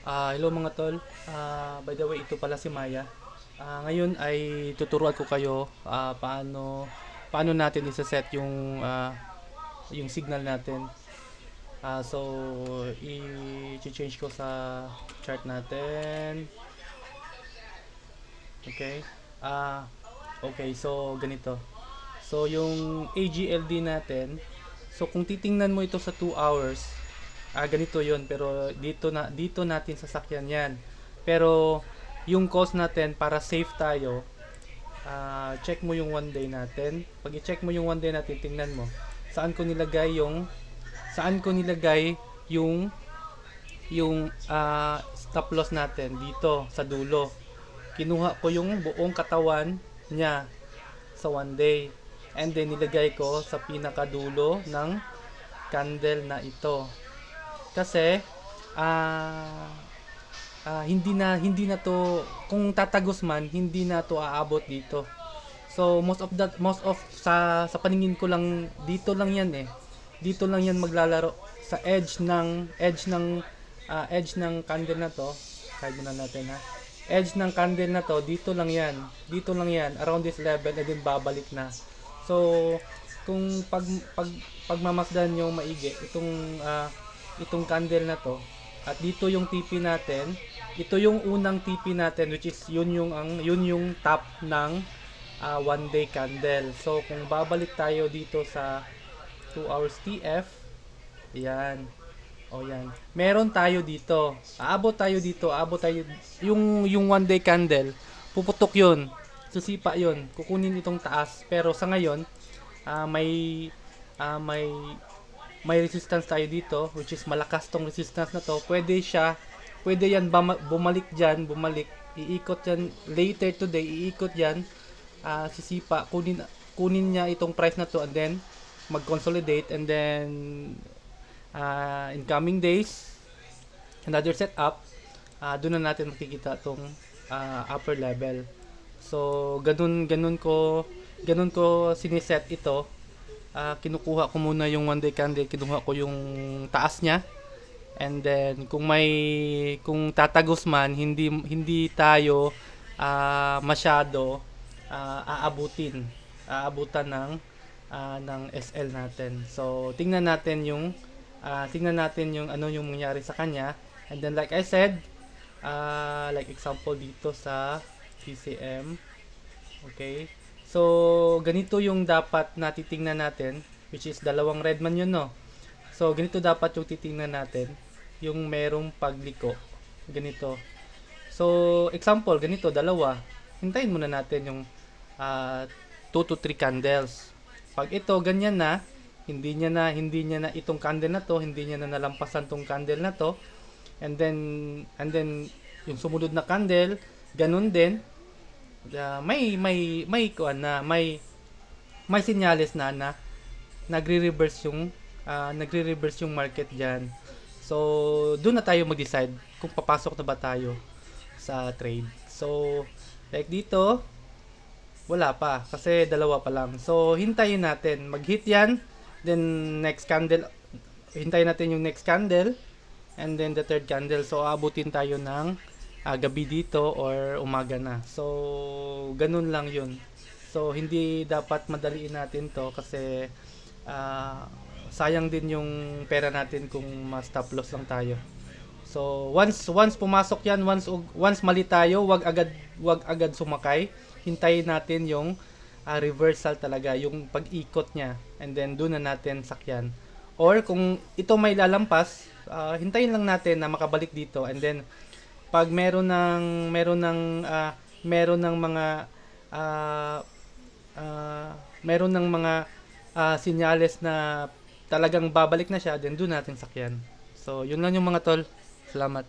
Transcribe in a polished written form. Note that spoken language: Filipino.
Hello mga tol. By the way, ito pala si Maya. Ngayon ay tuturuan ko kayo paano natin i-set yung signal natin. So i-change ko sa chart natin. Okay. Okay, so ganito. So yung AGLD natin, so kung titingnan mo ito sa 2 hours, ganito 'yon, pero dito natin sasakyan 'yan. Pero yung cost natin para safe tayo, check mo yung 1 day natin. Pag i-check mo yung 1 day natin, tingnan mo. Saan ko nilagay yung stop loss natin dito sa dulo. Kinuha ko yung buong katawan niya sa 1 day. And then nilagay ko sa pinakadulo ng candle na ito. Kasi hindi na to, kung tatagos man, hindi na to aabot dito. So most of sa paningin ko lang, dito lang 'yan eh. Dito lang 'yan maglalaro sa edge ng candle na to. Kahit muna natin ha. Edge ng candle na to, dito lang 'yan. Dito lang 'yan, around this level, and then babalik na. So kung pagmamasdan nyo maigi itong candle na to, at dito yung TP natin, ito yung unang TP natin, which is yun yung top ng 1 day candle. So kung babalik tayo dito sa 2 hours TF, yan, o yan, meron tayo dito, aabot tayo yung 1 day candle, puputok yun, susipa yun, kukunin itong taas. Pero sa ngayon, may ah, may may resistance tayo dito, which is malakas tong resistance na to. Pwede yan bumalik, iikot yan later today, iikot yan, sisipa, kunin niya itong price na to, and then mag-consolidate, and then in coming days, another setup, doon na natin makikita tong upper level. So ganun ko siniset ito. Kinukuha ko muna yung 1 day candle, kinuha ko yung taas niya, and then kung tatagos man, hindi tayo masyado aabutan ng SL natin. So tingnan natin yung ano yung mangyari sa kanya, and then like I said, like example dito sa PCM. Okay. So, ganito yung dapat na titingnan natin, which is dalawang red man yun, no? So, ganito dapat yung titingnan natin, yung merong pagliko. Ganito. So, example, ganito, dalawa. Hintayin muna natin yung 2 to 3 candles. Pag ito, ganyan na, hindi niya na itong candle na to, hindi niya na nalampasan tong candle na to, and then, yung sumunod na candle, ganun din, may senyales na nagre-reverse yung market diyan. So doon na tayo mag-decide kung papasok na ba tayo sa trade. So like dito, wala pa kasi dalawa pa lang. So hintayin natin mag-hit yan, then next candle, hintayin natin yung next candle, and then the third candle. So abutin tayo ng gabi dito or umaga na. So ganun lang yun. So hindi dapat madaliin natin to, kasi sayang din yung pera natin kung ma-stop loss lang tayo. So once pumasok yan, once mali tayo, wag agad sumakay. Hintayin natin yung reversal talaga, yung pag-ikot niya, and then doon na natin sakyan. Or kung ito may lalampas, hintayin lang natin na makabalik dito, and then pag meron ng mga senyales na talagang babalik na siya, then doon natin sakyan. So yun lang yung mga tol. Salamat.